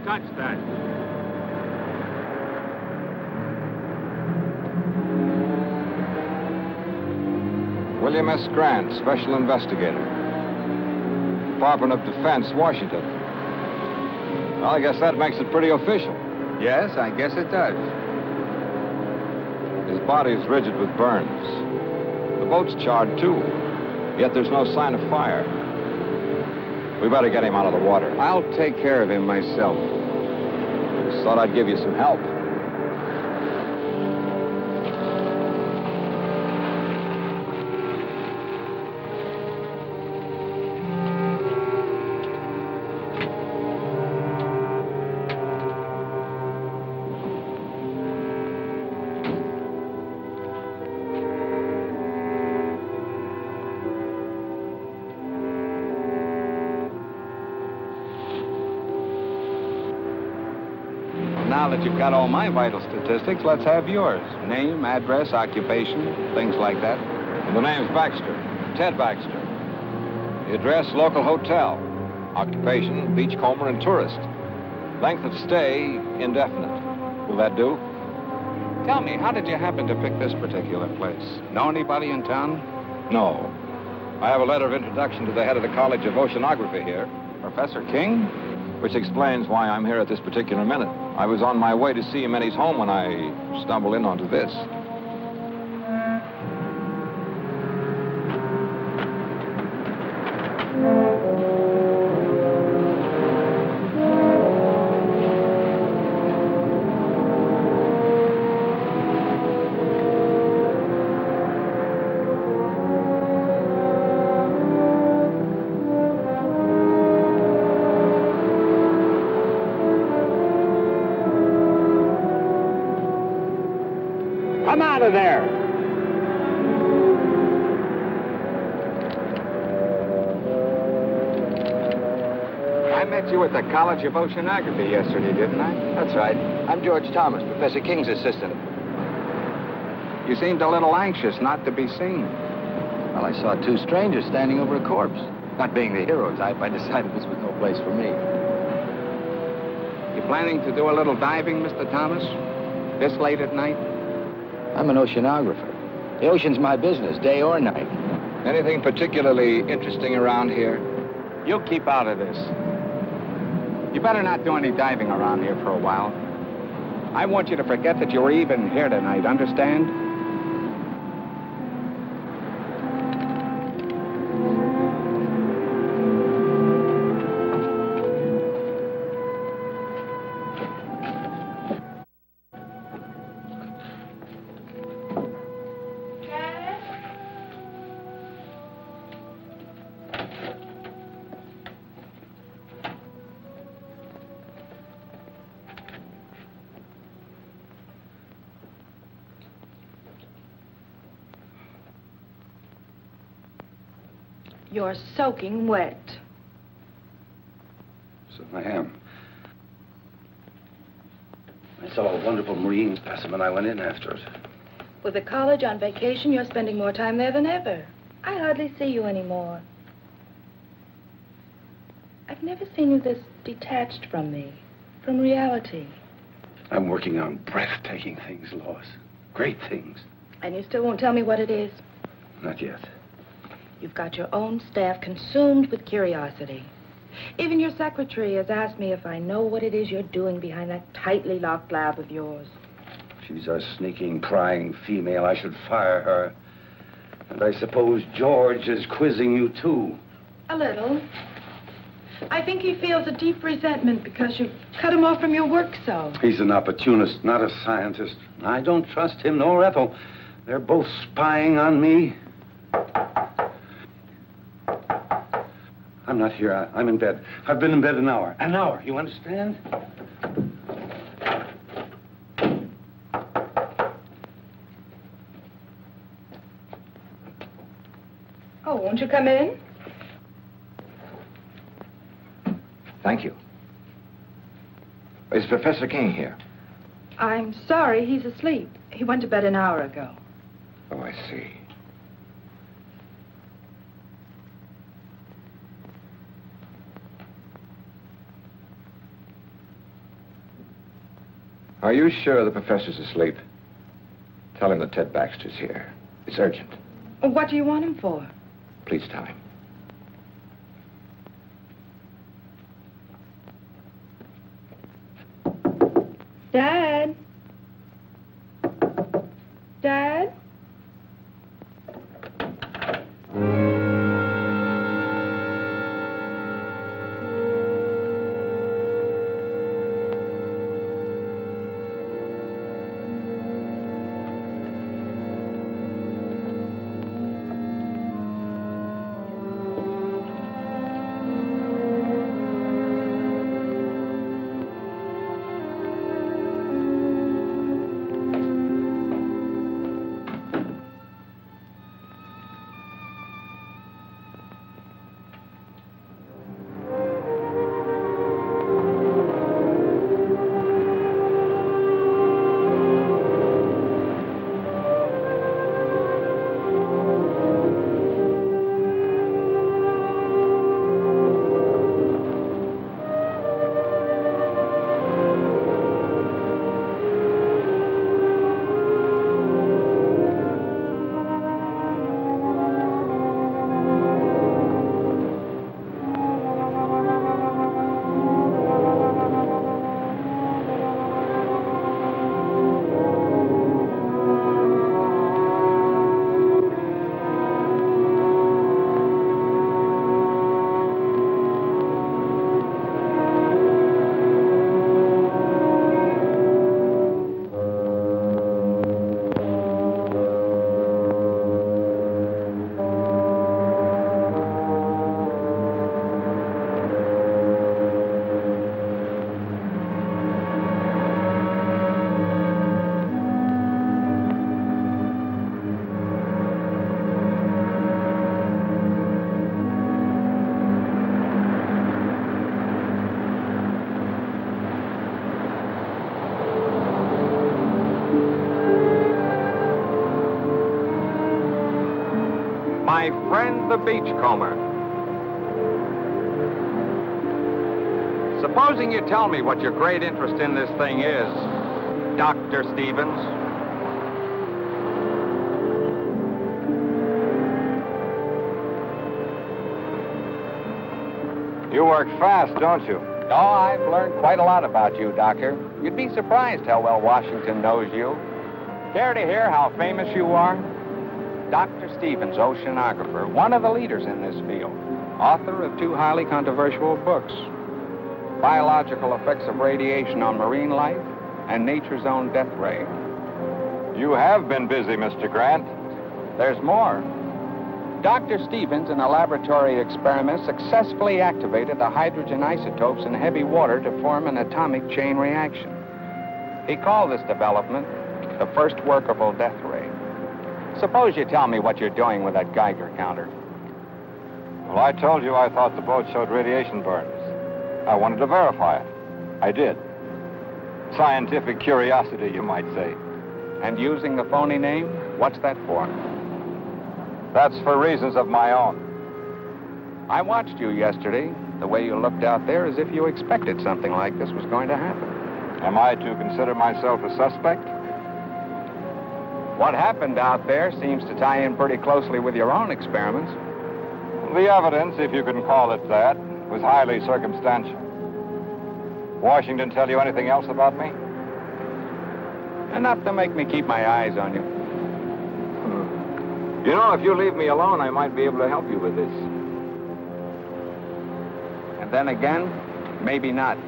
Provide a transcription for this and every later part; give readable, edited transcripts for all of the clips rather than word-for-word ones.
touch that. William S. Grant, Special Investigator. Department of Defense, Washington. Well, I guess that makes it pretty official. Yes, I guess it does. His body is rigid with burns. The boat's charred, too. Yet there's no sign of fire. We better get him out of the water. I'll take care of him myself. Just thought I'd give you some help. Now that you've got all my vital statistics, let's have yours. Name, address, occupation, things like that. The name's Baxter, Ted Baxter. The address, local hotel. Occupation, beachcomber and tourist. Length of stay, indefinite. Will that do? Tell me, how did you happen to pick this particular place? Know anybody in town? No. I have a letter of introduction to the head of the College of Oceanography here. Professor King? Which explains why I'm here at this particular minute. I was on my way to see him in his home when I stumbled in onto this. Come out of there! I met you at the College of Oceanography yesterday, didn't I? That's right. I'm George Thomas, Professor King's assistant. You seemed a little anxious not to be seen. Well, I saw two strangers standing over a corpse. Not being the hero type, I decided this was no place for me. You planning to do a little diving, Mr. Thomas? This late at night? I'm an oceanographer. The ocean's my business, day or night. Anything particularly interesting around here? You keep out of this. You better not do any diving around here for a while. I want you to forget that you were even here tonight, understand? You're soaking wet. So I am. I saw a wonderful marine specimen. I went in after it. With the college on vacation, you're spending more time there than ever. I hardly see you anymore. I've never seen you this detached from me, from reality. I'm working on breathtaking things, Lois. Great things. And you still won't tell me what it is? Not yet. You've got your own staff consumed with curiosity. Even your secretary has asked me if I know what it is you're doing behind that tightly locked lab of yours. She's a sneaking, prying female. I should fire her. And I suppose George is quizzing you, too. A little. I think he feels a deep resentment because you've cut him off from your work so. He's an opportunist, not a scientist. I don't trust him nor Ethel. They're both spying on me. I'm not here. I'm in bed. I've been in bed an hour. An hour, you understand? Oh, won't you come in? Thank you. Is Professor King here? I'm sorry, he's asleep. He went to bed an hour ago. Oh, I see. Are you sure the professor's asleep? Tell him that Ted Baxter's here. It's urgent. What do you want him for? Please tell him. Dad? Dad? My friend the beachcomber. Supposing you tell me what your great interest in this thing is, Dr. Stevens. You work fast, don't you? Oh, I've learned quite a lot about you, Doctor. You'd be surprised how well Washington knows you. Care to hear how famous you are? Dr. Stevens, oceanographer, one of the leaders in this field, author of 2 highly controversial books, Biological Effects of Radiation on Marine Life and Nature's Own Death Ray. You have been busy, Mr. Grant. There's more. Dr. Stevens, in a laboratory experiment, successfully activated the hydrogen isotopes in heavy water to form an atomic chain reaction. He called this development the first workable death ray. Suppose you tell me what you're doing with that Geiger counter. Well, I told you I thought the boat showed radiation burns. I wanted to verify it. I did. Scientific curiosity, you might say. And using the phony name, what's that for? That's for reasons of my own. I watched you yesterday, the way you looked out there as if you expected something like this was going to happen. Am I to consider myself a suspect? What happened out there seems to tie in pretty closely with your own experiments. The evidence, if you can call it that, was highly circumstantial. Washington tell you anything else about me? Enough to make me keep my eyes on you. You know, if you leave me alone, I might be able to help you with this. And then again, maybe not.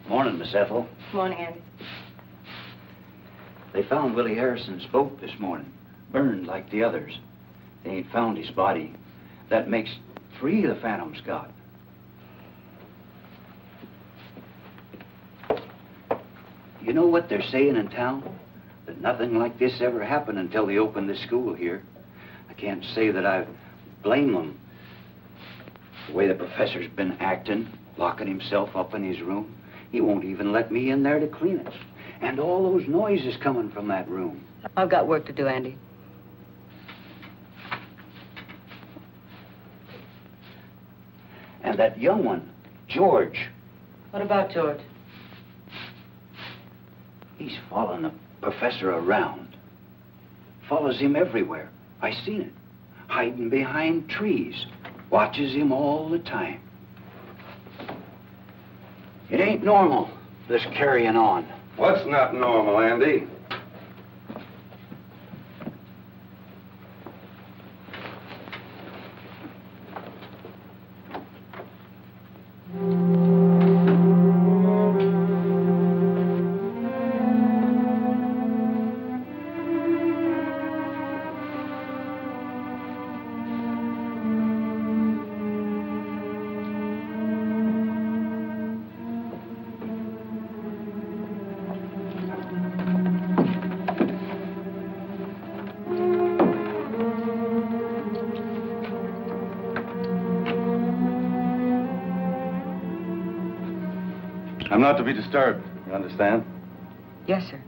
Morning, Miss Ethel. Morning, Andy. They found Willie Harrison's boat this morning, burned like the others. They ain't found his body. That makes 3 the Phantoms got. You know what they're saying in town? That nothing like this ever happened until they opened the school here. I can't say that I blame them. The way the professor's been acting, locking himself up in his room. He won't even let me in there to clean it. And all those noises coming from that room. I've got work to do, Andy. And that young one, George. What about George? He's following the professor around. Follows him everywhere. I seen it. Hiding behind trees. Watches him all the time. It ain't normal, this carrying on. What's not normal, Andy? I'm not to be disturbed, you understand? Yes, sir.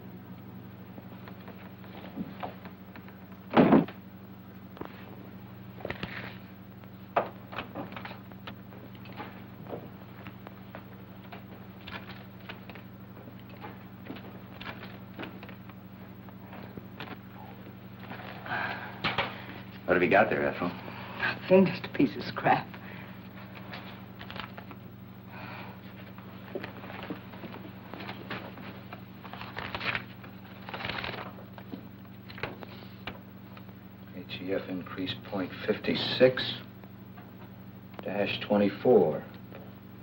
What have you got there, Ethel? Nothing, just a piece of scrap. HEF increase 0.56 dash 24.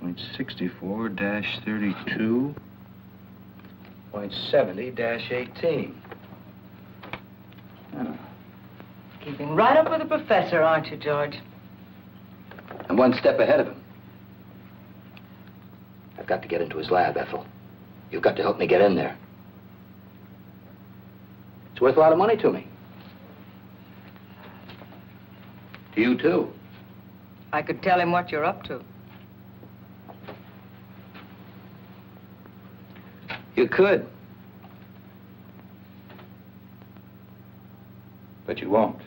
0.64 dash 32. 0.70 dash 18. Oh. Keeping right up with the professor, aren't you, George? I'm one step ahead of him. I've got to get into his lab, Ethel. You've got to help me get in there. It's worth a lot of money to me. To you, too. I could tell him what you're up to. You could. But you won't.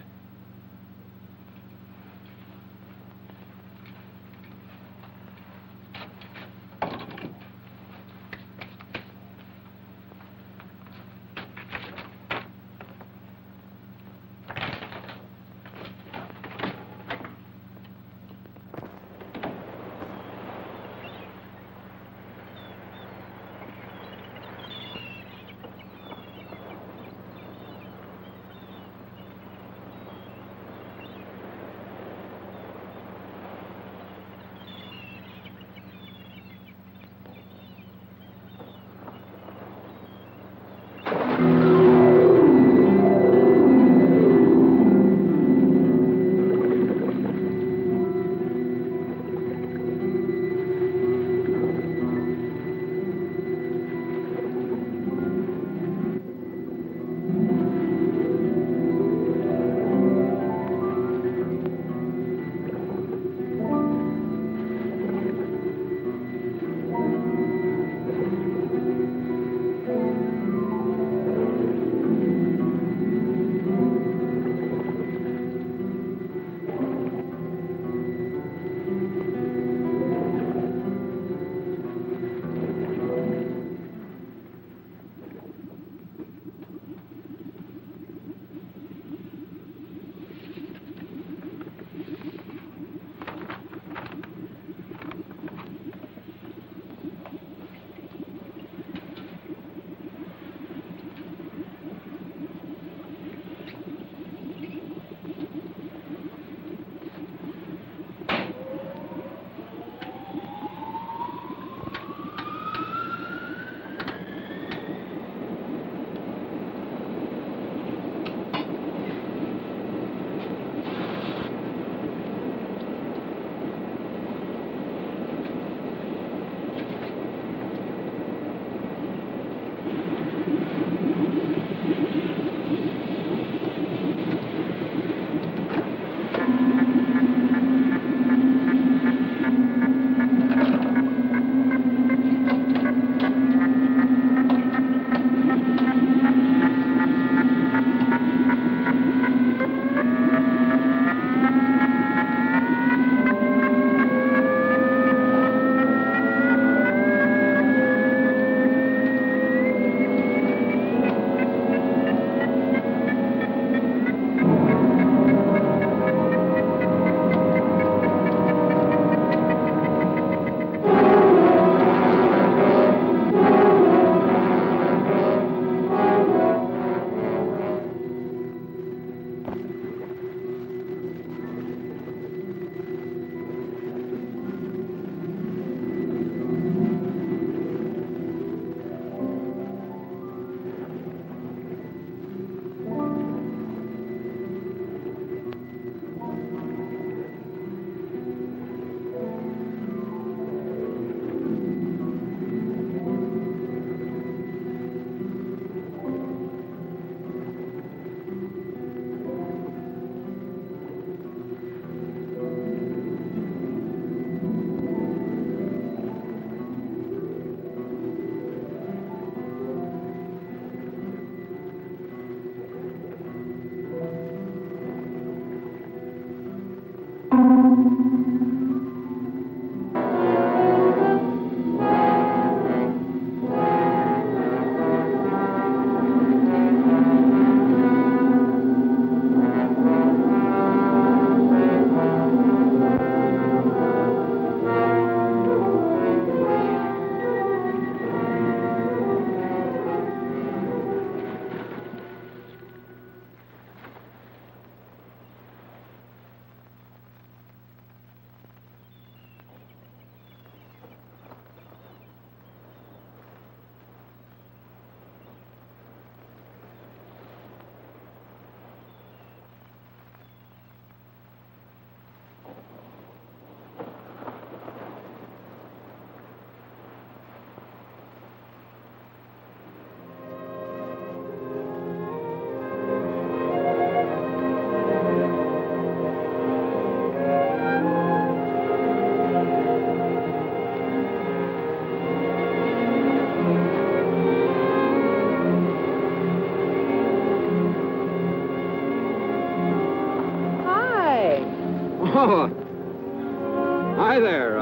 Hi there.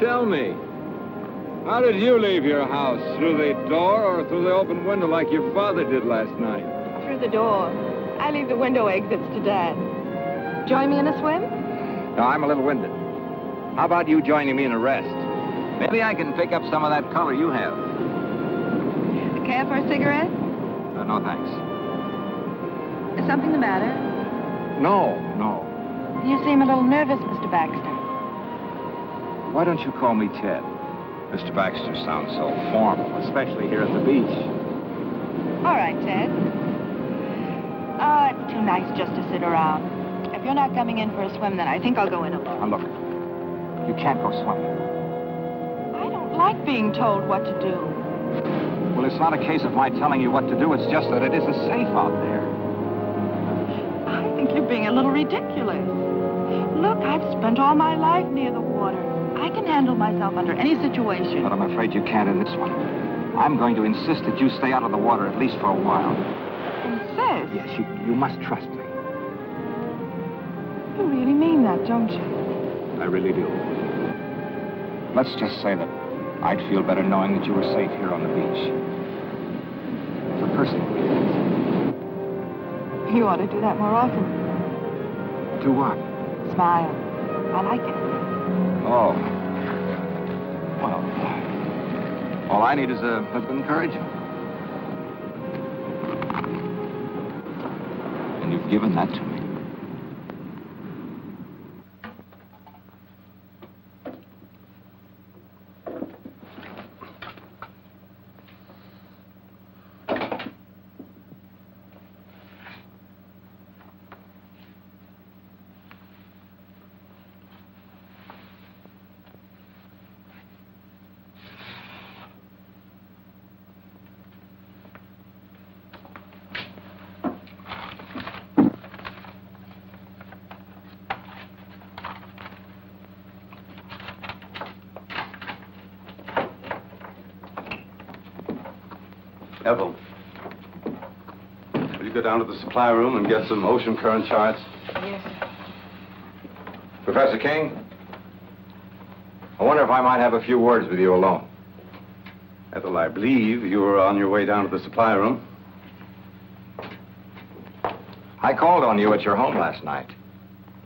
Tell me, how did you leave your house? Through the door or through the open window like your father did last night? Through the door. I leave the window exits to Dad. Join me in a swim? No, I'm a little winded. How about you joining me in a rest? Maybe I can pick up some of that color you have. Care for a cigarette? No, thanks. Is something the matter? No. You seem a little nervous, Mr. Baxter. Why don't you call me Ted? Mr. Baxter sounds so formal, especially here at the beach. All right, Ted. It's too nice just to sit around. If you're not coming in for a swim, then I think I'll go in alone. Now, look. You can't go swimming. I don't like being told what to do. Well, it's not a case of my telling you what to do. It's just that it isn't safe out there. I think you're being a little ridiculous. Look, I've spent all my life near the water. I can handle myself under any situation. But I'm afraid you can't in this one. I'm going to insist that you stay out of the water at least for a while. Insist? Yes, you must trust me. You really mean that, don't you? I really do. Let's just say that I'd feel better knowing that you were safe here on the beach. For personal reasons. You ought to do that more often. Do what? Smile. I like it. Oh. Well, all I need is a bit of encouragement. And you've given that to me. Ethel, will you go down to the supply room and get some ocean current charts? Yes, sir. Professor King, I wonder if I might have a few words with you alone. Ethel, I believe you were on your way down to the supply room. I called on you at your home last night,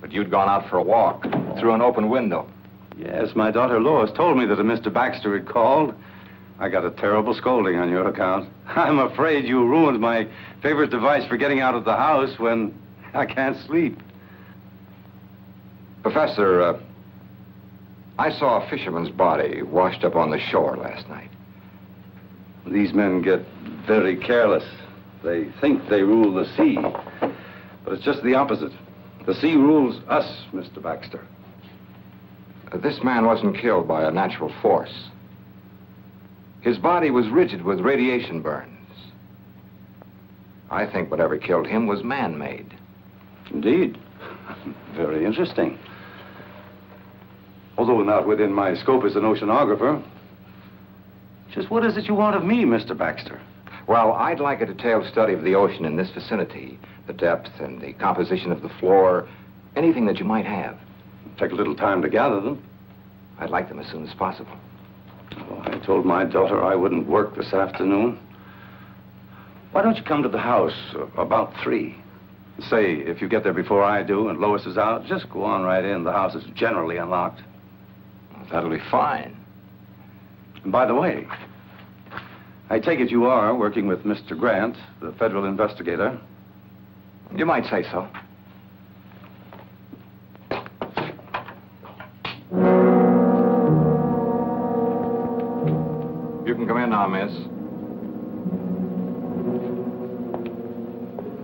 but you'd gone out for a walk through an open window. Yes, my daughter Lois told me that a Mr. Baxter had called. I got a terrible scolding on your account. I'm afraid you ruined my favorite device for getting out of the house when I can't sleep. Professor, I saw a fisherman's body washed up on the shore last night. These men get very careless. They think they rule the sea, but it's just the opposite. The sea rules us, Mr. Baxter. This man wasn't killed by a natural force. His body was rigid with radiation burns. I think whatever killed him was man-made. Indeed. Very interesting. Although not within my scope as an oceanographer. Just what is it you want of me, Mr. Baxter? Well, I'd like a detailed study of the ocean in this vicinity, the depth and the composition of the floor, anything that you might have. Take a little time to gather them. I'd like them as soon as possible. Oh, I told my daughter I wouldn't work this afternoon. Why don't you come to the house about 3? Say, if you get there before I do and Lois is out, just go on right in. The house is generally unlocked. That'll be fine. And by the way, I take it you are working with Mr. Grant, the federal investigator. You might say so. You can come in now, miss.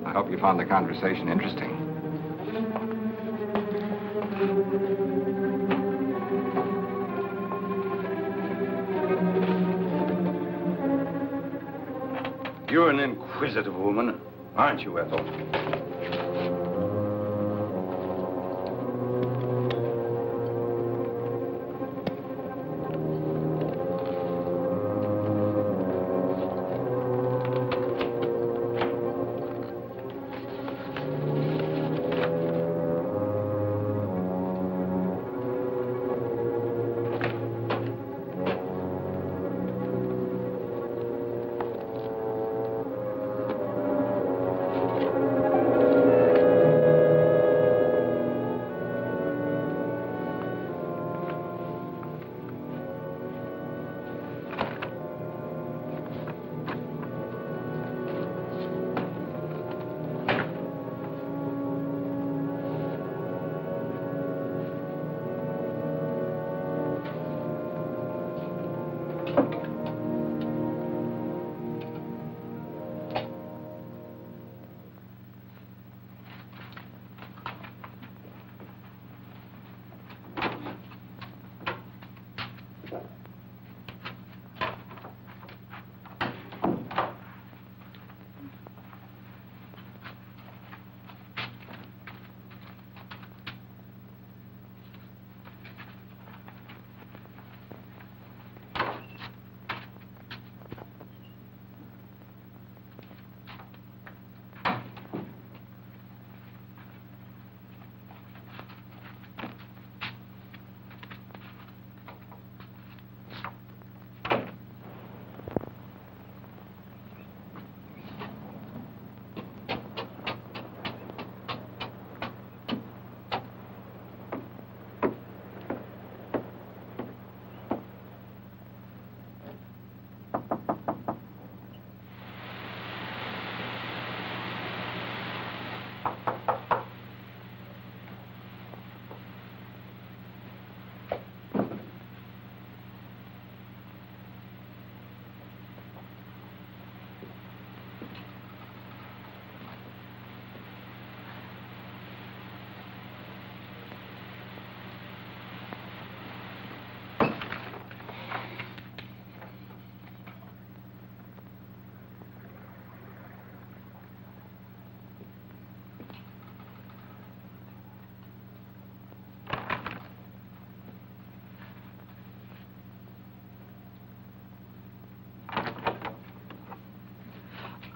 I hope you found the conversation interesting. You're an inquisitive woman, aren't you, Ethel?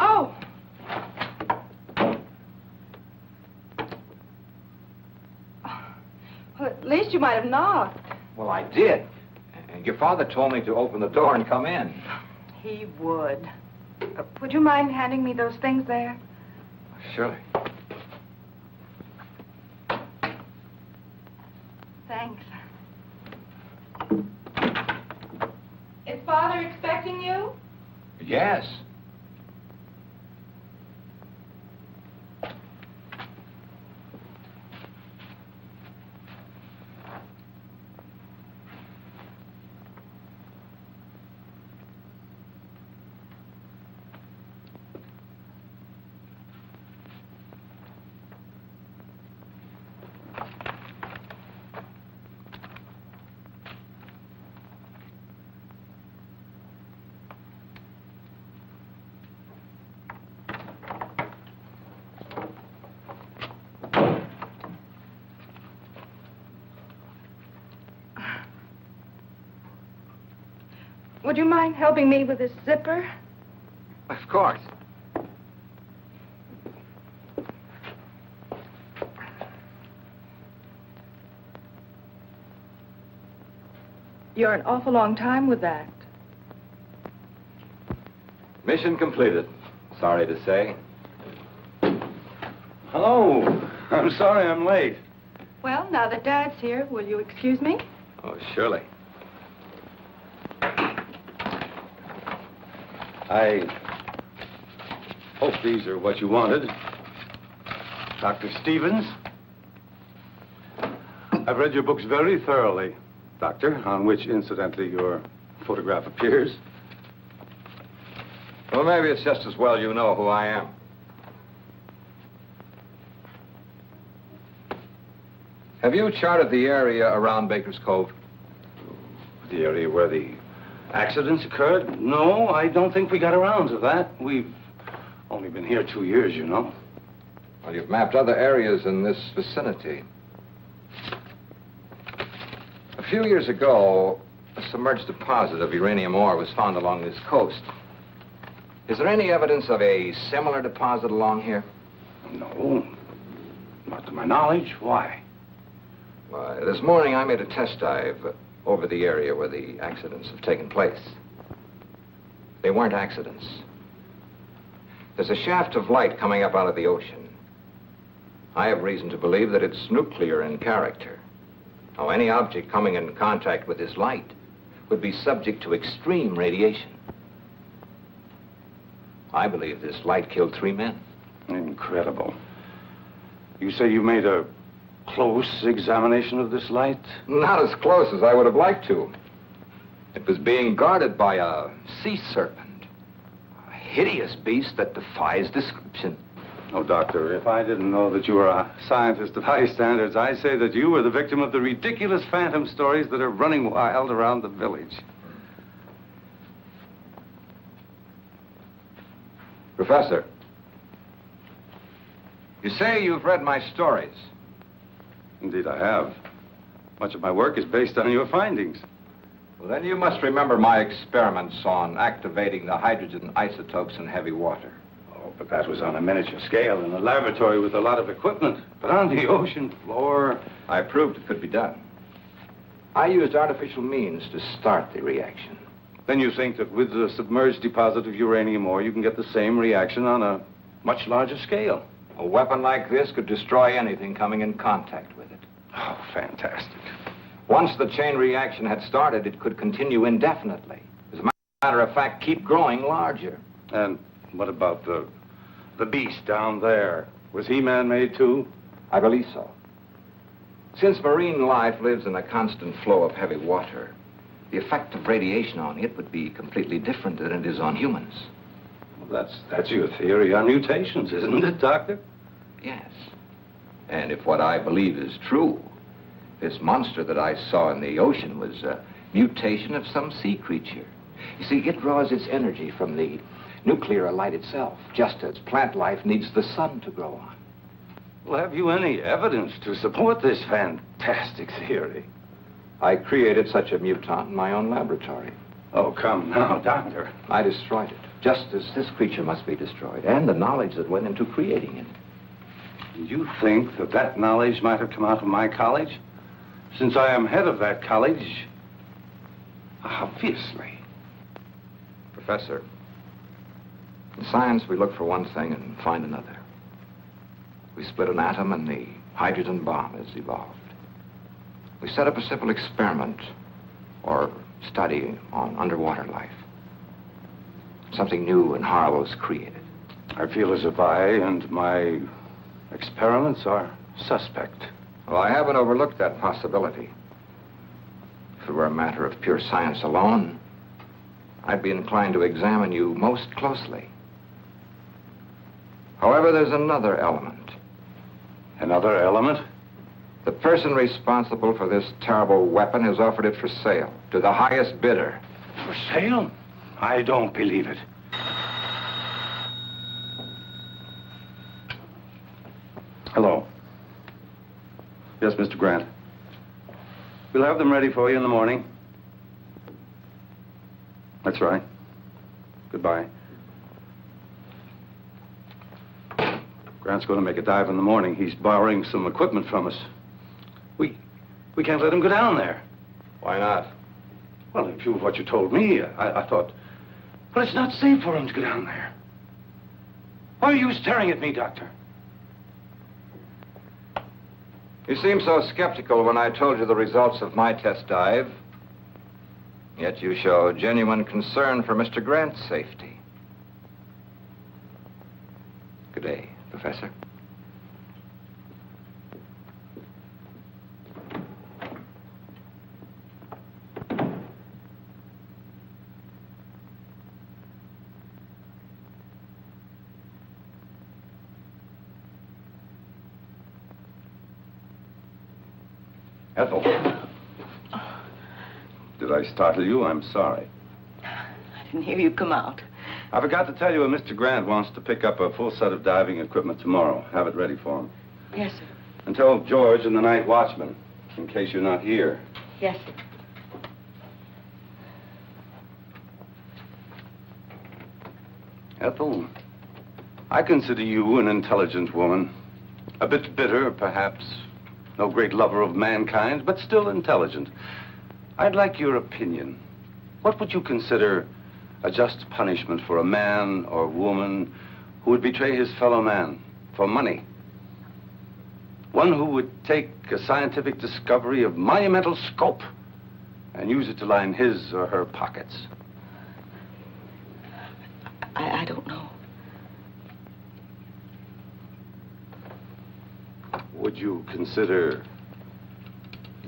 Oh! Well, at least you might have knocked. Well, I did. And your father told me to open the door and come in. He would. Would you mind handing me those things there? Surely. Thanks. Is Father expecting you? Yes. Would you mind helping me with this zipper? Of course. You're an awful long time with that. Mission completed. Sorry to say. Hello. I'm sorry I'm late. Well, now that Dad's here, will you excuse me? Oh, surely. I hope these are what you wanted. Dr. Stevens. I've read your books very thoroughly, Doctor, on which, incidentally, your photograph appears. Well, maybe it's just as well you know who I am. Have you charted the area around Baker's Cove? The area where the accidents occurred? No, I don't think we got around to that. We've only been here 2 years, you know. Well, you've mapped other areas in this vicinity. A few years ago, a submerged deposit of uranium ore was found along this coast. Is there any evidence of a similar deposit along here? No, not to my knowledge. Why? Why, this morning I made a test dive over the area where the accidents have taken place. They weren't accidents. There's a shaft of light coming up out of the ocean. I have reason to believe that it's nuclear in character. Now, any object coming in contact with this light would be subject to extreme radiation. I believe this light killed 3 men. Incredible. You say you made a close examination of this light? Not as close as I would have liked to. It was being guarded by a sea serpent. A hideous beast that defies description. Oh, Doctor, if I didn't know that you were a scientist of high standards, I'd say that you were the victim of the ridiculous phantom stories that are running wild around the village. Professor, you say you've read my stories. Indeed, I have. Much of my work is based on your findings. Well, then you must remember my experiments on activating the hydrogen isotopes in heavy water. Oh, but that was on a miniature scale in a laboratory with a lot of equipment. But on the ocean floor... I proved it could be done. I used artificial means to start the reaction. Then you think that with the submerged deposit of uranium ore, you can get the same reaction on a much larger scale? A weapon like this could destroy anything coming in contact with it. Oh, fantastic. Once the chain reaction had started, it could continue indefinitely. As a matter of fact, keep growing larger. And what about the beast down there? Was he man-made too? I believe so. Since marine life lives in a constant flow of heavy water, the effect of radiation on it would be completely different than it is on humans. Well, that's your theory on mutations, isn't it, Doctor? Yes. And if what I believe is true, this monster that I saw in the ocean was a mutation of some sea creature. You see, it draws its energy from the nuclear light itself, just as plant life needs the sun to grow on. Well, have you any evidence to support this fantastic theory? I created such a mutant in my own laboratory. Oh, come now, Doctor. I destroyed it, just as this creature must be destroyed, and the knowledge that went into creating it. You think that that knowledge might have come out of my college? Since I am head of that college, obviously. Professor, in science we look for one thing and find another. We split an atom and the hydrogen bomb is evolved. We set up a simple experiment or study on underwater life. Something new and horrible is created. I feel as if I and my experiments are suspect. Well, I haven't overlooked that possibility. If it were a matter of pure science alone, I'd be inclined to examine you most closely. However, there's another element. Another element? The person responsible for this terrible weapon has offered it for sale to the highest bidder. For sale? I don't believe it. Hello. Yes, Mr. Grant. We'll have them ready for you in the morning. That's right. Goodbye. Grant's going to make a dive in the morning. He's borrowing some equipment from us. We can't let him go down there. Why not? Well, in view of what you told me, I thought... Well, it's not safe for him to go down there. Why are you staring at me, Doctor? You seemed so skeptical when I told you the results of my test dive. Yet you show genuine concern for Mr. Grant's safety. Good day, Professor. Ethel. Did I startle you? I'm sorry. I didn't hear you come out. I forgot to tell you, Mr. Grant wants to pick up a full set of diving equipment tomorrow. Have it ready for him. Yes, sir. And tell George and the night watchman, in case you're not here. Yes, sir. Ethel, I consider you an intelligent woman. A bit bitter, perhaps. No great lover of mankind, but still intelligent. I'd like your opinion. What would you consider a just punishment for a man or woman who would betray his fellow man for money? One who would take a scientific discovery of monumental scope and use it to line his or her pockets. I don't know. Would you consider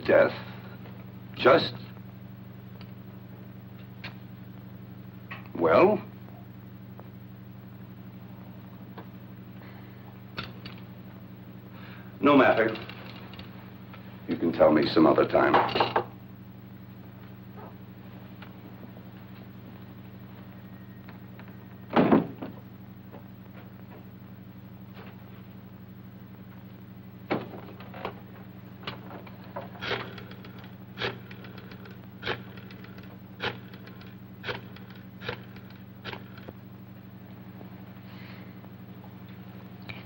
death just? Well? No matter. You can tell me some other time.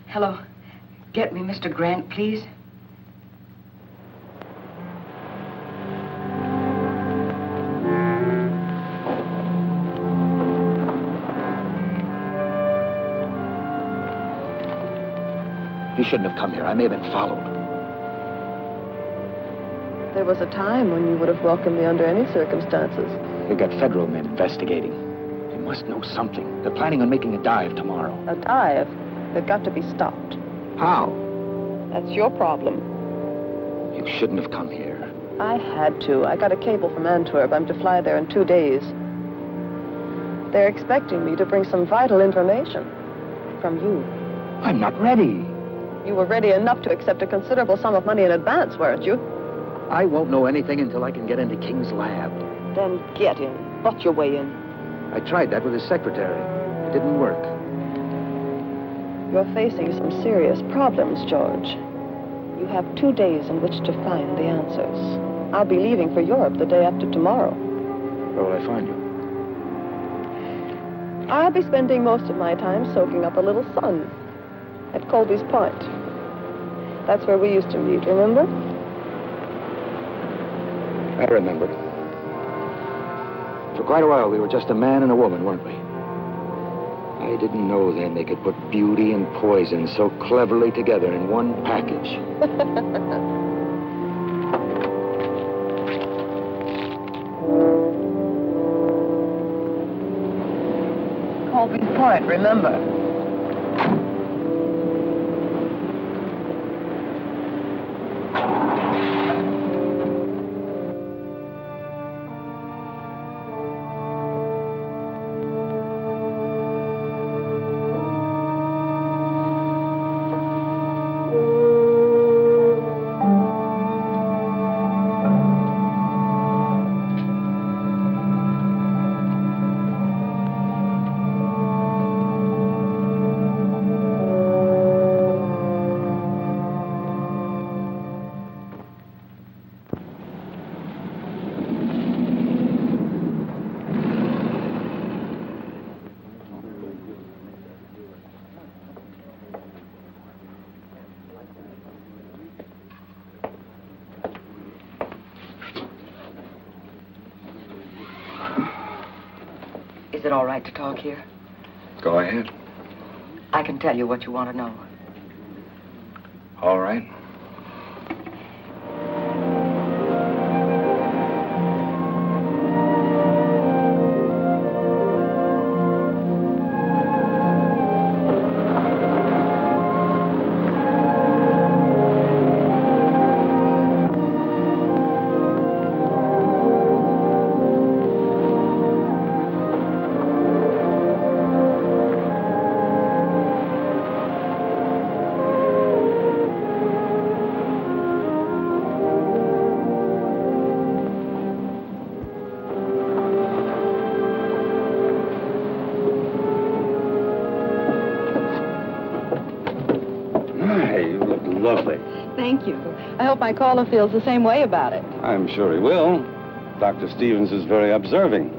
Hello. Get me Mr. Grant, please. You shouldn't have come here. I may have been followed. There was a time when you would have welcomed me under any circumstances. They've got federal men investigating. They must know something. They're planning on making a dive tomorrow. A dive? They've got to be stopped. How? That's your problem. You shouldn't have come here. I had to. I got a cable from Antwerp. I'm to fly there in 2 days. They're expecting me to bring some vital information from you. I'm not ready. You were ready enough to accept a considerable sum of money in advance, weren't you? I won't know anything until I can get into King's lab. Then get in. Butt your way in. I tried that with his secretary. It didn't work. You're facing some serious problems, George. You have 2 days in which to find the answers. I'll be leaving for Europe the day after tomorrow. Where will I find you? I'll be spending most of my time soaking up a little sun at Colby's Point. That's where we used to meet, remember? I remember. For quite a while, we were just a man and a woman, weren't we? I didn't know then they could put beauty and poison so cleverly together in one package. Colby's Point, remember? Is it all right to talk here? Go ahead. I can tell you what you want to know. All right. Lovely. Thank you. I hope my caller feels the same way about it. I'm sure he will. Dr. Stevens is very observing.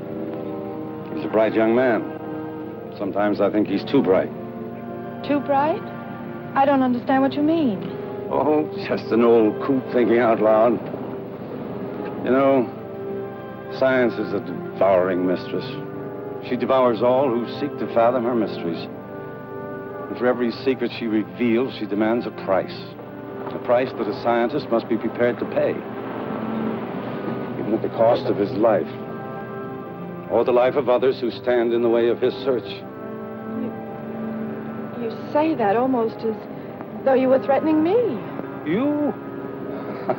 He's a bright young man. Sometimes I think he's too bright. Too bright? I don't understand what you mean. Oh, just an old coot thinking out loud. You know, science is a devouring mistress. She devours all who seek to fathom her mysteries. And for every secret she reveals, she demands a price. A price that a scientist must be prepared to pay. Even at the cost of his life. Or the life of others who stand in the way of his search. You say that almost as though you were threatening me. You?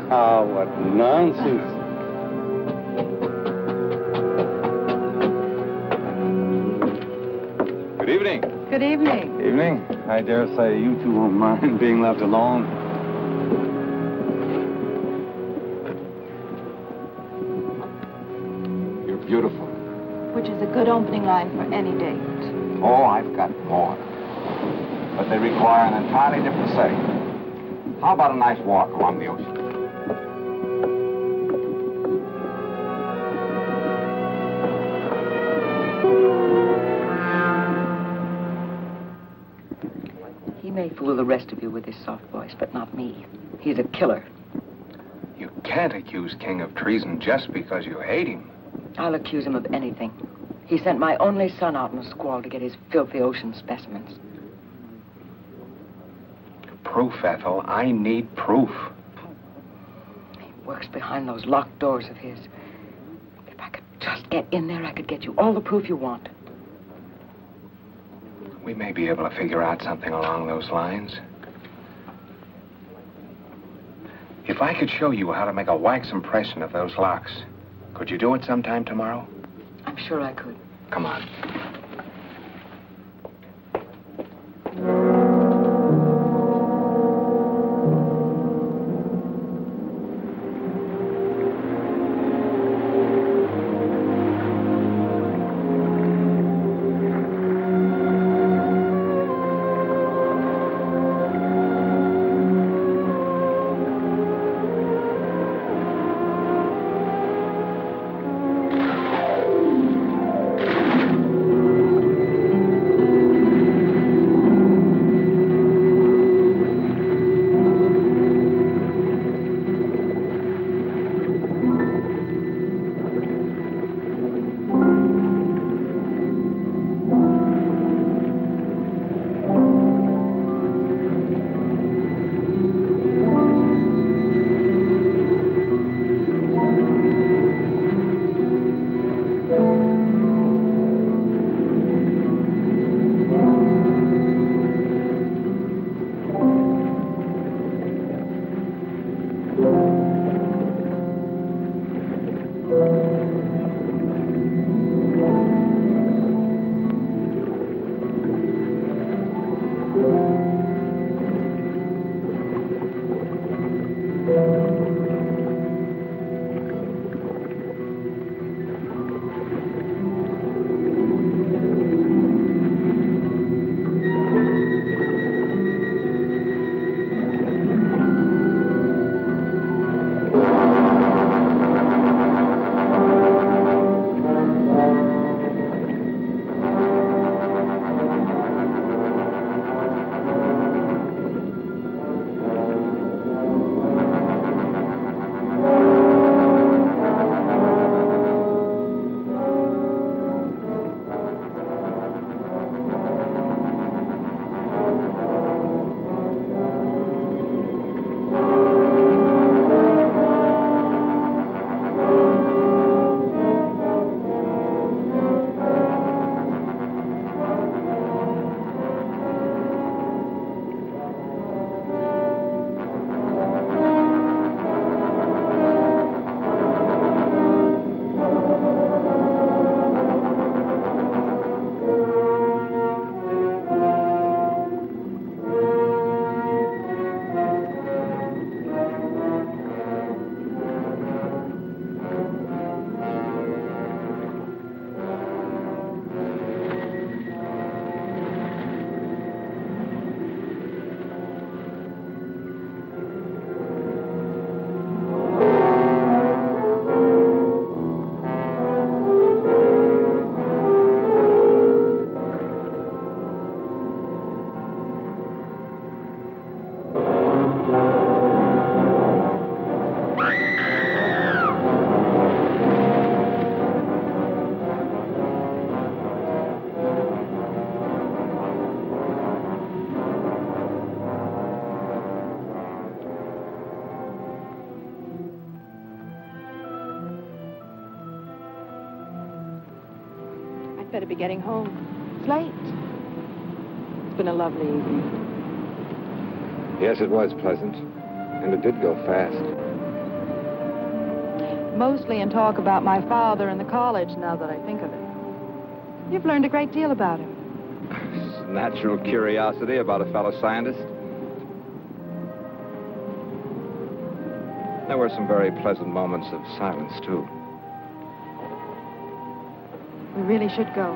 What nonsense. Good evening. Evening. I dare say you two won't mind being left alone. You're beautiful. Which is a good opening line for any date. Oh, I've got more. But they require an entirely different setting. How about a nice walk along the ocean? He may fool the rest of you with his soft voice, but not me. He's a killer. You can't accuse King of treason just because you hate him. I'll accuse him of anything. He sent my only son out in a squall to get his filthy ocean specimens. Proof, Ethel. I need proof. He works behind those locked doors of his. If I could just get in there, I could get you all the proof you want. We may be able to figure out something along those lines. If I could show you how to make a wax impression of those locks, could you do it sometime tomorrow? I'm sure I could. Come on. Better be getting home. It's late. It's been a lovely evening. Yes, it was pleasant. And it did go fast. Mostly in talk about my father and the college, now that I think of it. You've learned a great deal about him. natural curiosity about a fellow scientist. There were some very pleasant moments of silence, too. We really should go.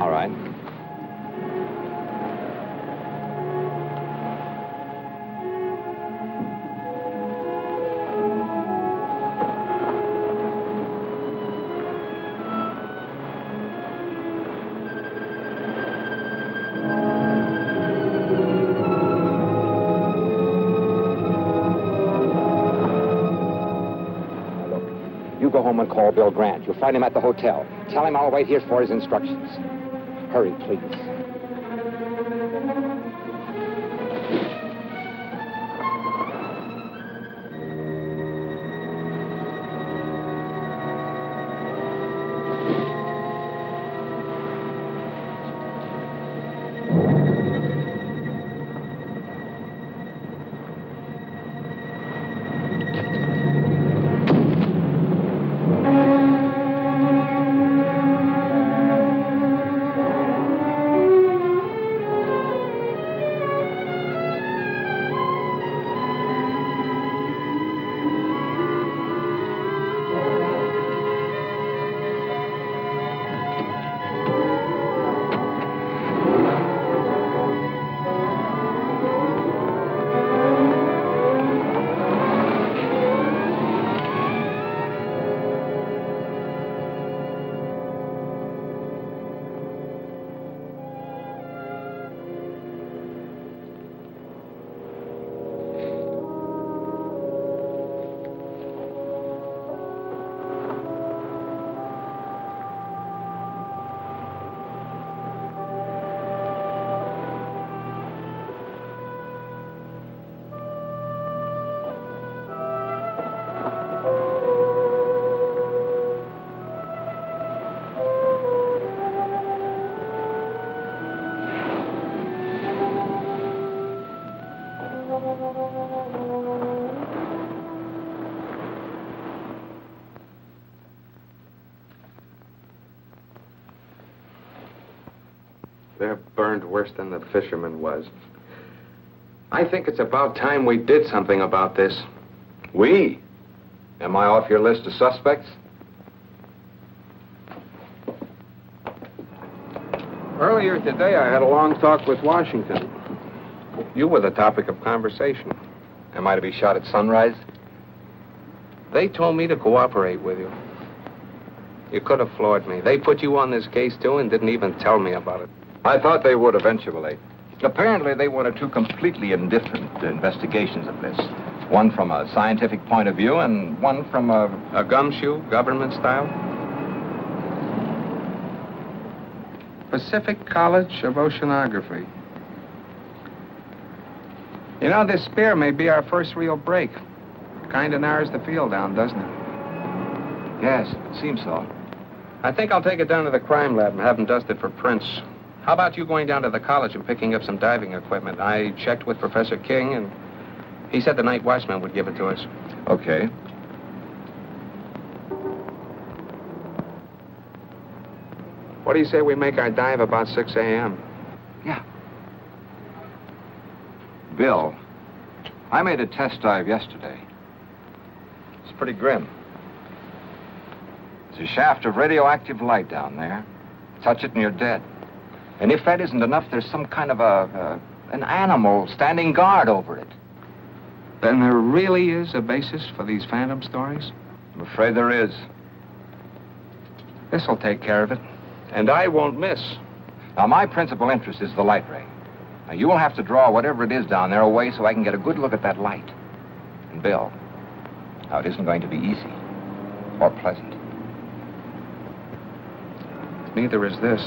All right. You go home and call Bill Grant. You'll find him at the hotel. Tell him I'll wait here for his instructions. Hurry, please. They're burned worse than the fisherman was. I think it's about time we did something about this. We? Am I off your list of suspects? Earlier today, I had a long talk with Washington. You were the topic of conversation. Am I to be shot at sunrise? They told me to cooperate with you. You could have floored me. They put you on this case, too, and didn't even tell me about it. I thought they would eventually. Apparently, they wanted two completely indifferent investigations of this. One from a scientific point of view and one from a gumshoe, government style? Pacific College of Oceanography. You know, this spear may be our first real break. Kind of narrows the field down, doesn't it? Yes, it seems so. I think I'll take it down to the crime lab and have them dust it for prints. How about you going down to the college and picking up some diving equipment? I checked with Professor King, and he said the night watchman would give it to us. Okay. What do you say we make our dive about 6 a.m.? Yeah. Bill, I made a test dive yesterday. It's pretty grim. There's a shaft of radioactive light down there. Touch it and you're dead. And if that isn't enough, there's some kind of an animal standing guard over it. Then there really is a basis for these phantom stories? I'm afraid there is. This'll take care of it. And I won't miss. Now, my principal interest is the light ray. Now, you will have to draw whatever it is down there away so I can get a good look at that light. And Bill, now, it isn't going to be easy or pleasant. Neither is this.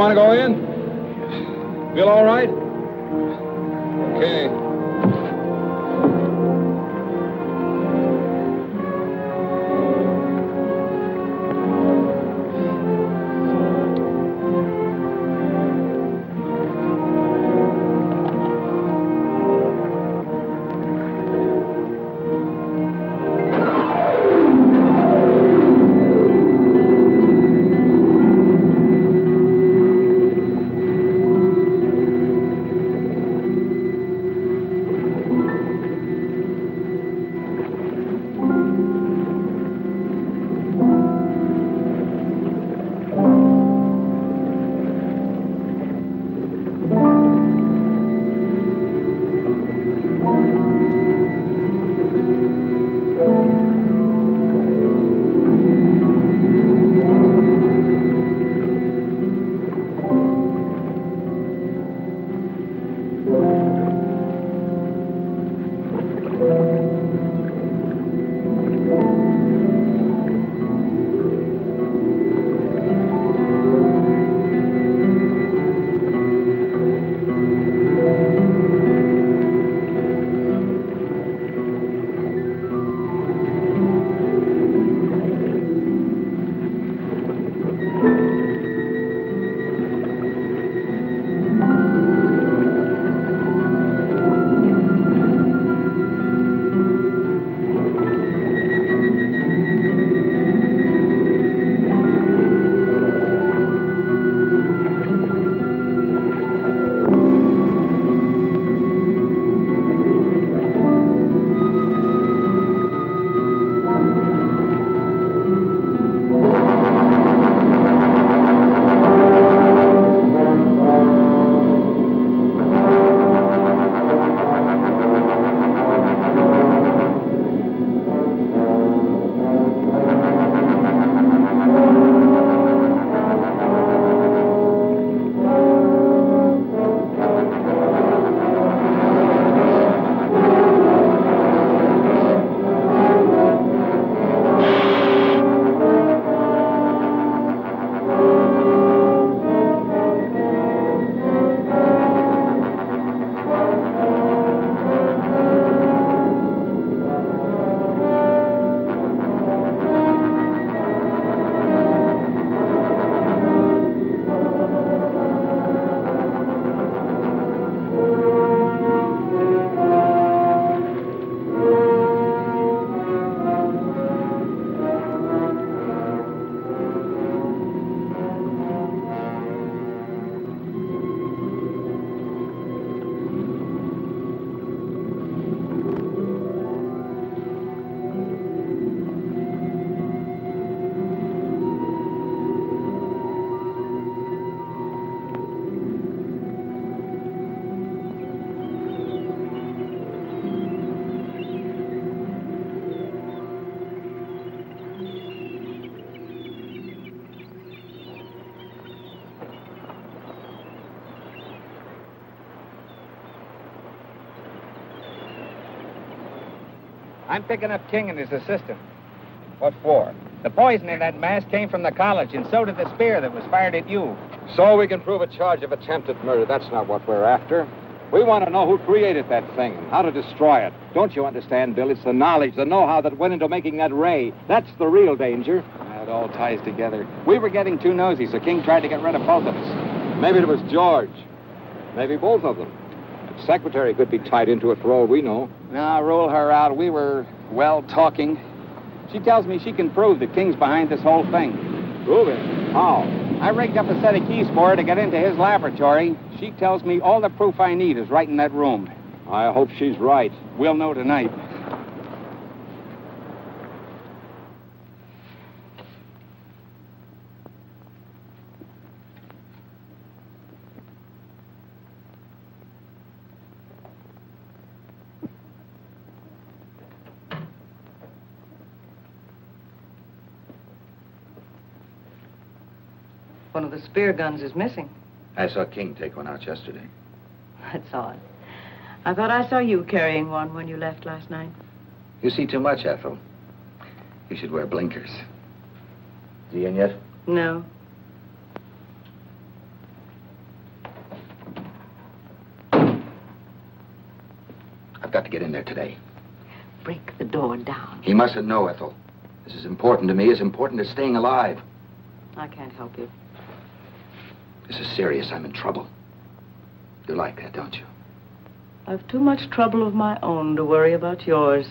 want to go in? Feel all right? Okay. I'm picking up King and his assistant. What for? The poison in that mask came from the college, and so did the spear that was fired at you. So we can prove a charge of attempted murder. That's not what we're after. We want to know who created that thing and how to destroy it. Don't you understand, Bill? It's the knowledge, the know-how that went into making that ray. That's the real danger. It all ties together. We were getting too nosy, so King tried to get rid of both of us. Maybe it was George. Maybe both of them. The secretary could be tied into it for all we know. Now, rule her out. We were, well, talking. She tells me she can prove that King's behind this whole thing. Prove it? How? I rigged up a set of keys for her to get into his laboratory. She tells me all the proof I need is right in that room. I hope she's right. We'll know tonight. One of the spear guns is missing. I saw King take one out yesterday. That's odd. I thought I saw you carrying one when you left last night. You see too much, Ethel. You should wear blinkers. Is he in yet? No. I've got to get in there today. Break the door down. He mustn't know, Ethel. This is important to me, as important as staying alive. I can't help you. This is serious. I'm in trouble. You like that, don't you? I've too much trouble of my own to worry about yours.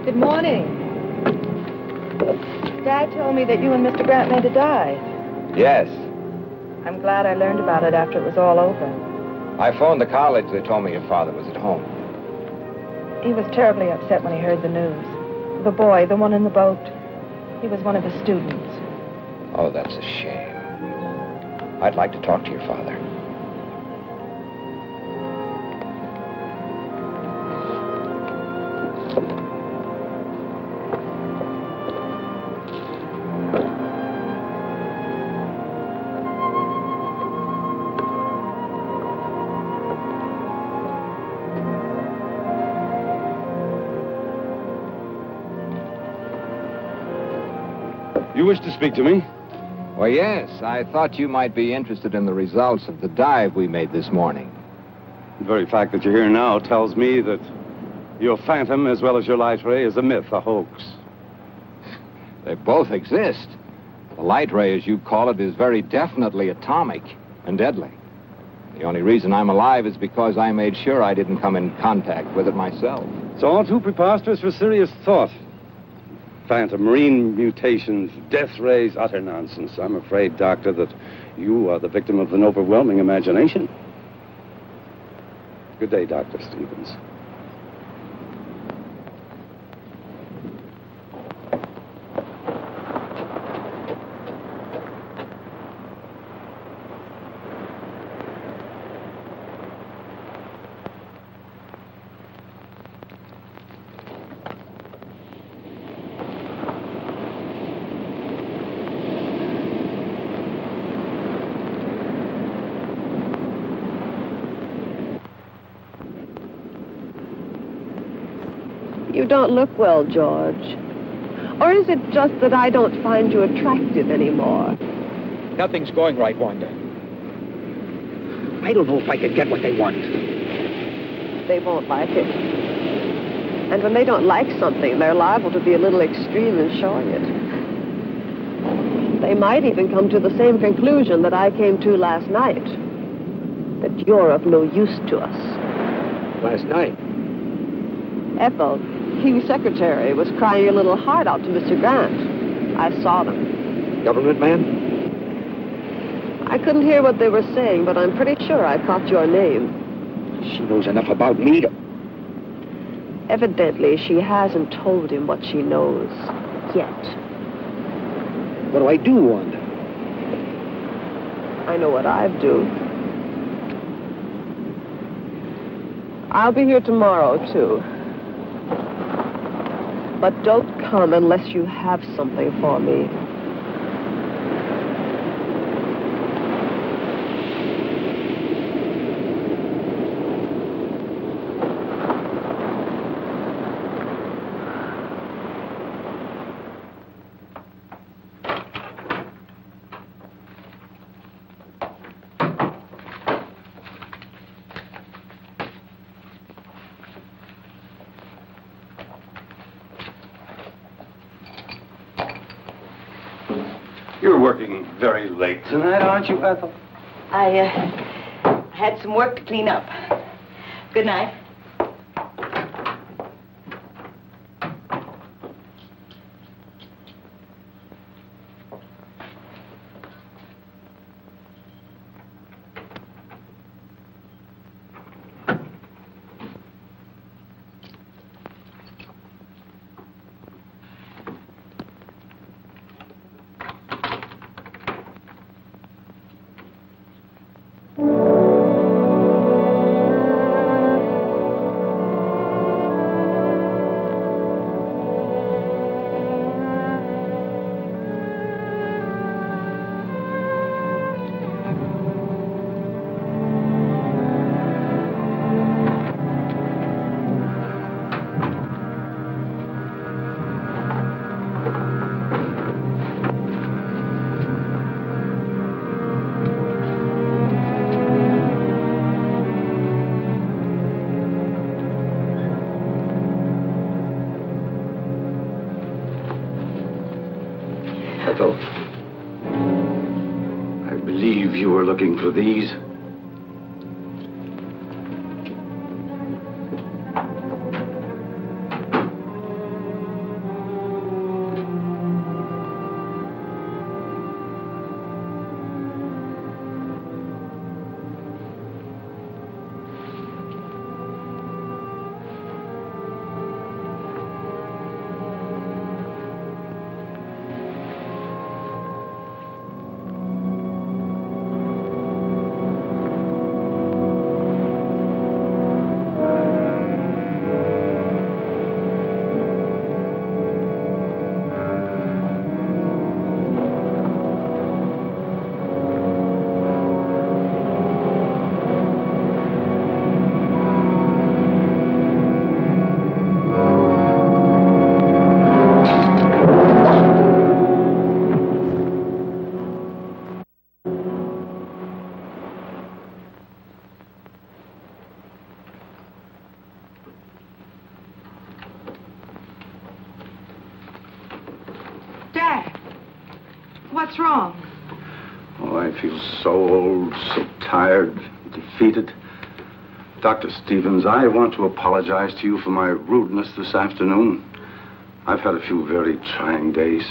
Good morning. Dad told me that you and Mr. Grant made a dive. Yes. I'm glad I learned about it after it was all over. I phoned the college. They told me your father was at home. He was terribly upset when he heard the news. The boy, the one in the boat, he was one of the students. Oh, that's a shame. I'd like to talk to your father. You wish to speak to me? Well, yes. I thought you might be interested in the results of the dive we made this morning. The very fact that you're here now tells me that your phantom, as well as your light ray, is a myth, a hoax. They both exist. The light ray, as you call it, is very definitely atomic and deadly. The only reason I'm alive is because I made sure I didn't come in contact with it myself. It's all too preposterous for serious thought. Phantom, marine mutations, death rays, utter nonsense. I'm afraid, Doctor, that you are the victim of an overwhelming imagination. Good day, Dr. Stevens. You don't look well, George. Or is it just that I don't find you attractive anymore? Nothing's going right, Wanda. I don't know if I can get what they want. They won't like it. And when they don't like something, they're liable to be a little extreme in showing it. They might even come to the same conclusion that I came to last night. That you're of no use to us. Last night? Ethel, King's secretary, was crying a little heart out to Mr. Grant. I saw them. Government man? I couldn't hear what they were saying, but I'm pretty sure I caught your name. She knows enough about me to... Evidently, she hasn't told him what she knows yet. What do I do, Wanda? I know what I'd do. I'll be here tomorrow, too. But don't come unless you have something for me. You're working very late tonight, aren't you, Ethel? I had some work to clean up. Good night. Ethel. I believe you were looking for these. What's wrong? Oh, I feel so old, so tired, defeated. Dr. Stevens, I want to apologize to you for my rudeness this afternoon. I've had a few very trying days.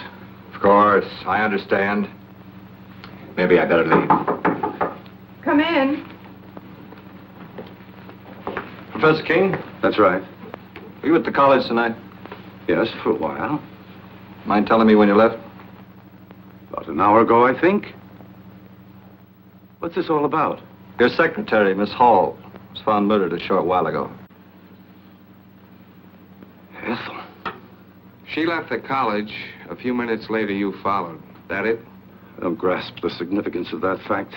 Of course, I understand. Maybe I better leave. Come in. Professor King? That's right. Were you at the college tonight? Yes, for a while. Mind telling me when you left? About an hour ago, I think. What's this all about? Your secretary, Miss Hall, was found murdered a short while ago. Ethel. She left the college. A few minutes later, you followed. That it? I don't grasp the significance of that fact.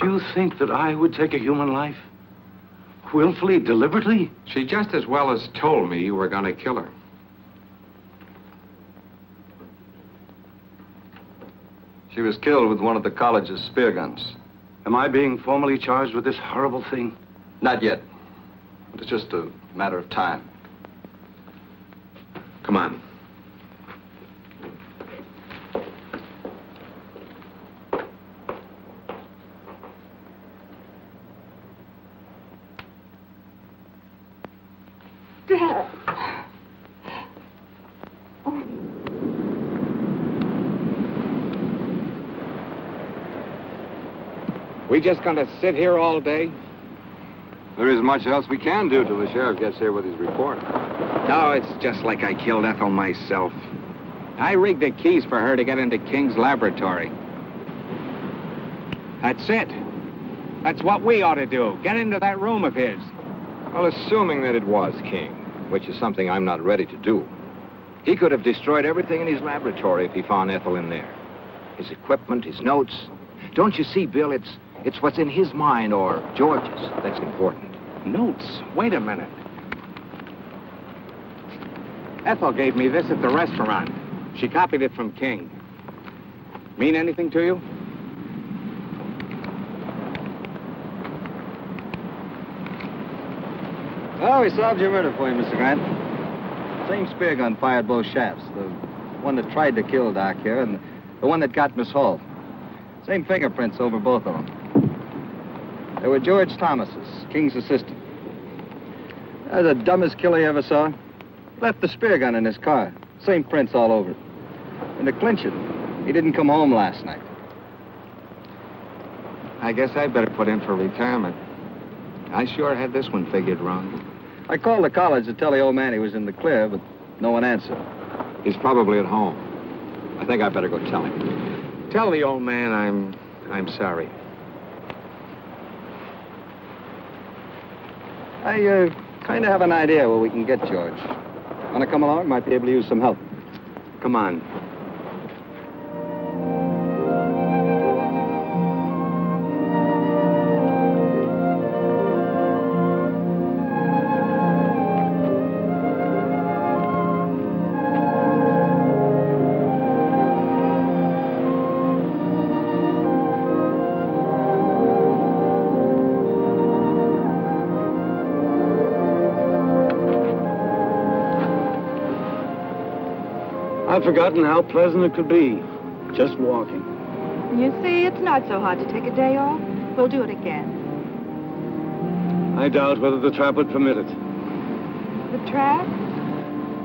Do you think that I would take a human life? Willfully, deliberately? She just as well as told me you were going to kill her. She was killed with one of the college's spear guns. Am I being formally charged with this horrible thing? Not yet. It's just a matter of time. Come on. Dad. We just gonna sit here all day? There isn't much else we can do till the sheriff gets here with his report. No, it's just like I killed Ethel myself. I rigged the keys for her to get into King's laboratory. That's it. That's what we ought to do. Get into that room of his. Well, assuming that it was King, which is something I'm not ready to do, he could have destroyed everything in his laboratory if he found Ethel in there. His equipment, his notes. Don't you see, Bill, it's what's in his mind or George's that's important. Notes? Wait a minute. Ethel gave me this at the restaurant. She copied it from King. Mean anything to you? Oh, we solved your murder for you, Mr. Grant. Same spear gun fired both shafts. The one that tried to kill Doc here and the one that got Miss Hall. Same fingerprints over both of them. They were George Thomas's, King's assistant. The dumbest killer you ever saw. Left the spear gun in his car. Same prints all over it. And to clinch it, he didn't come home last night. I guess I'd better put in for retirement. I sure had this one figured wrong. I called the college to tell the old man he was in the clear, but no one answered. He's probably at home. I think I'd better go tell him. Tell the old man I'm sorry. I kind of have an idea where we can get George. Want to come along? Might be able to use some help. Come on. I've forgotten how pleasant it could be, just walking. You see, it's not so hard to take a day off. We'll do it again. I doubt whether the trap would permit it. The trap?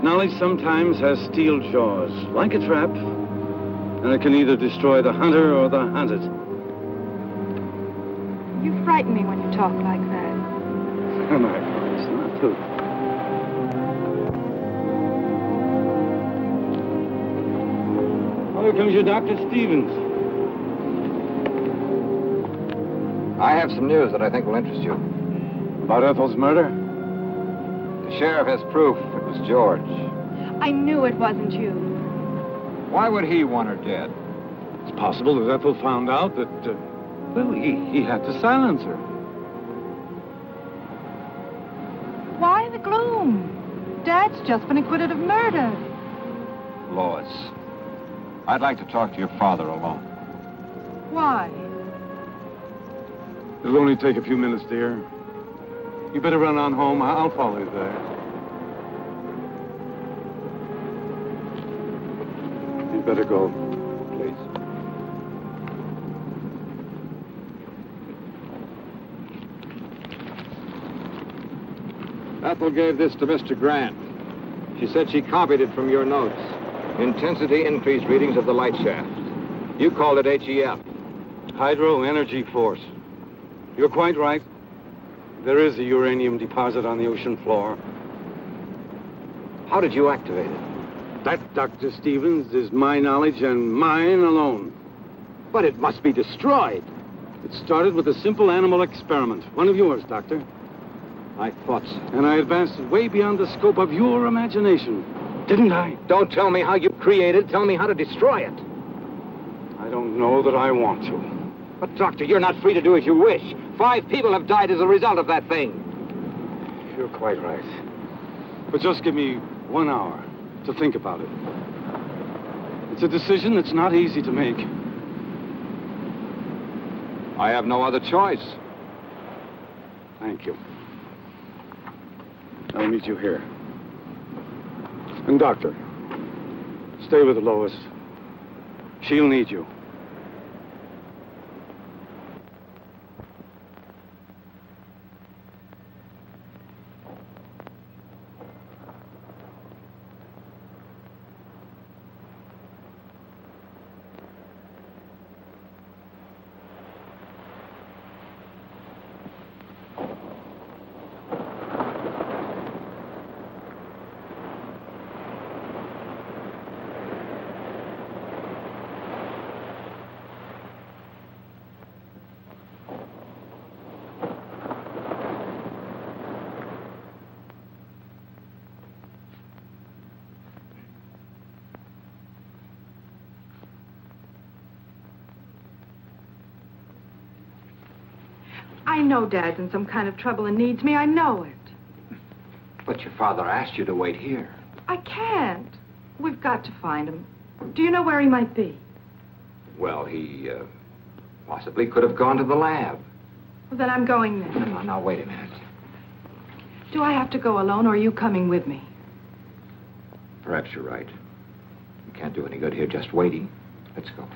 Knowledge sometimes has steel jaws, like a trap, and it can either destroy the hunter or the hunted. You frighten me when you talk like that. My voice, not too. Oh, here comes your Dr. Stevens. I have some news that I think will interest you. About Ethel's murder? The sheriff has proof it was George. I knew it wasn't you. Why would he want her dead? It's possible that Ethel found out that, well, he had to silence her. Why the gloom? Dad's just been acquitted of murder. Lois, I'd like to talk to your father alone. Why? It'll only take a few minutes, dear. You better run on home. I'll follow you there. You better go, please. Ethel gave this to Mr. Grant. She said she copied it from your notes. Intensity increased readings of the light shaft. You called it HEF. Hydro Energy Force. You're quite right. There is a uranium deposit on the ocean floor. How did you activate it? That, Dr. Stevens, is my knowledge and mine alone. But it must be destroyed. It started with a simple animal experiment. One of yours, Doctor. I thought so. And I advanced it way beyond the scope of your imagination. Didn't I? Don't tell me how you created it. Tell me how to destroy it. I don't know that I want to. But, Doctor, you're not free to do as you wish. 5 people have died as a result of that thing. You're quite right. But just give me 1 hour to think about it. It's a decision that's not easy to make. I have no other choice. Thank you. I'll meet you here. And, Doctor, stay with Lois. She'll need you. I know Dad's in some kind of trouble and needs me. I know it. But your father asked you to wait here. I can't. We've got to find him. Do you know where he might be? Well, he possibly could have gone to the lab. Well, then I'm going there. Now, wait a minute. Do I have to go alone, or are you coming with me? Perhaps you're right. You can't do any good here just waiting. Let's go.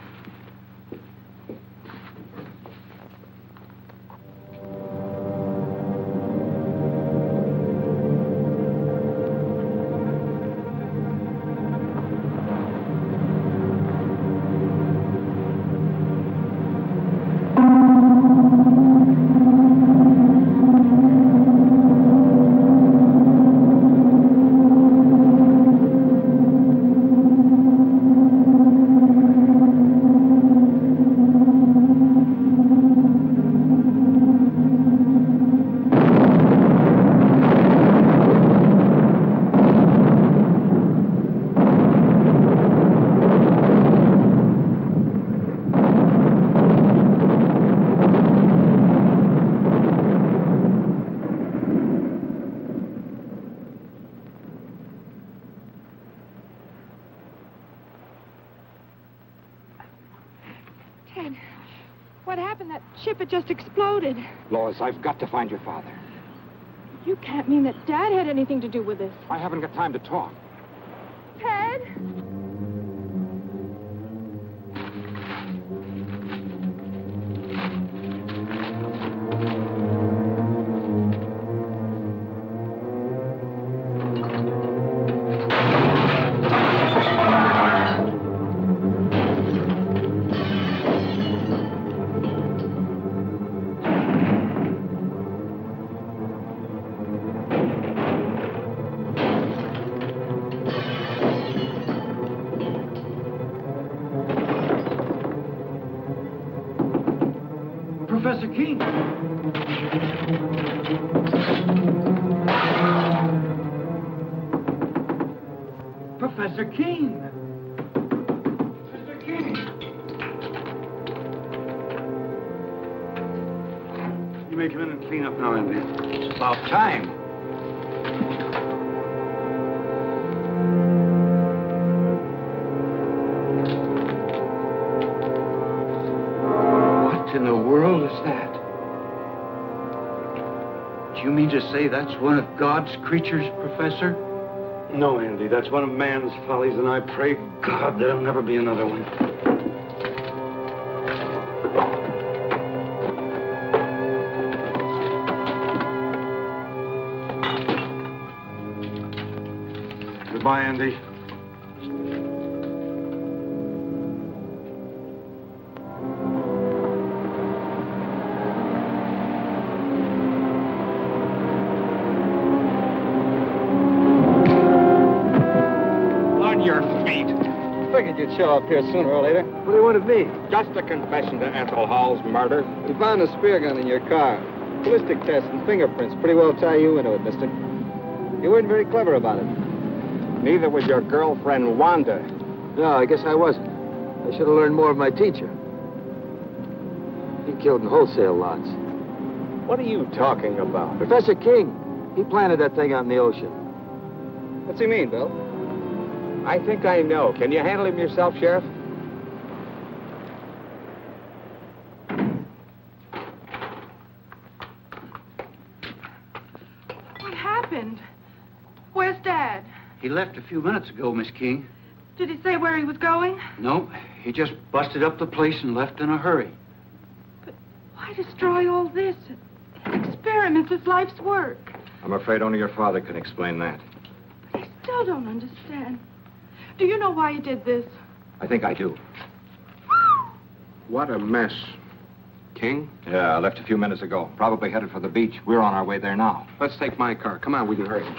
Ted, what happened? That ship had just exploded. Lois, I've got to find your father. You can't mean that Dad had anything to do with this. I haven't got time to talk. Ted? King! Professor King! Mr. King! You may come in and clean up now, Andy. It's about time. What in the world is that? Do you mean to say that's one of God's creatures, Professor? No, Andy, that's one of man's follies, and I pray God there'll never be another one. Goodbye, Andy. Figured you'd show up here sooner or later. What do you want of me? Just a confession to Ethel Hall's murder. We found a spear gun in your car. Ballistic tests and fingerprints pretty well tie you into it, mister. You weren't very clever about it. Neither was your girlfriend, Wanda. No, I guess I wasn't. I should have learned more of my teacher. He killed in wholesale lots. What are you talking about? Professor King. He planted that thing out in the ocean. What's he mean, Bill? I think I know. Can you handle him yourself, Sheriff? What happened? Where's Dad? He left a few minutes ago, Miss King. Did he say where he was going? No, he just busted up the place and left in a hurry. But why destroy all this? Experiments is life's work. I'm afraid only your father can explain that. But I still don't understand. Do you know why he did this? I think I do. What a mess. King? Yeah, I left a few minutes ago. Probably headed for the beach. We're on our way there now. Let's take my car. Come on, we can hurry.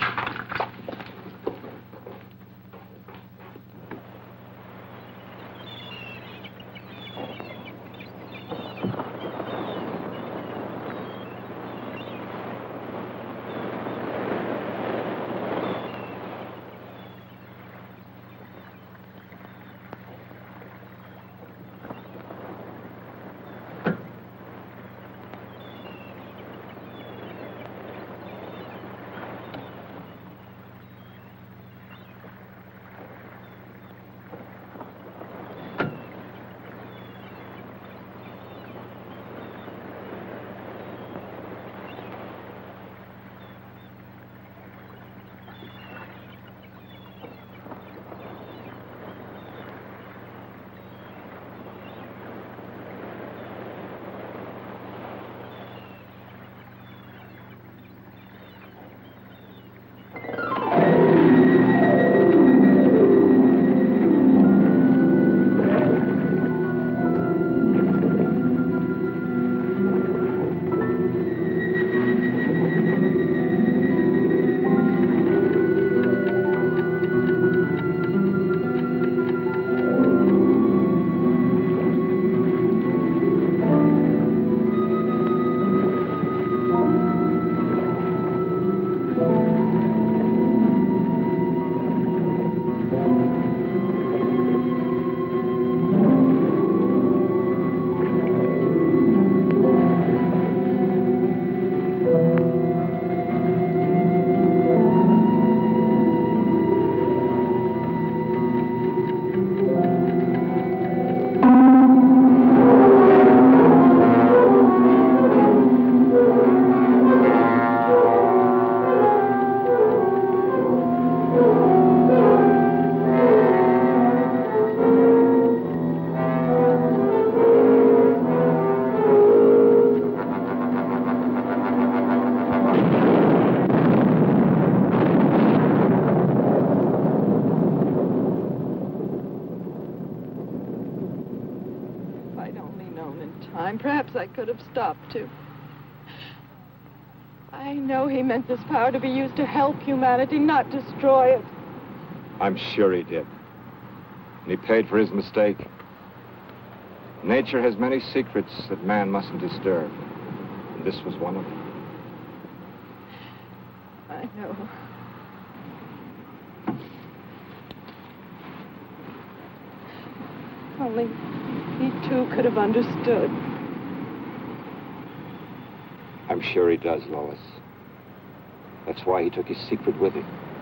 Perhaps I could have stopped to. I know he meant this power to be used to help humanity, not destroy it. I'm sure he did. And he paid for his mistake. Nature has many secrets that man mustn't disturb. And this was one of them. I know. Only he too could have understood. I'm sure he does, Lois. That's why he took his secret with him.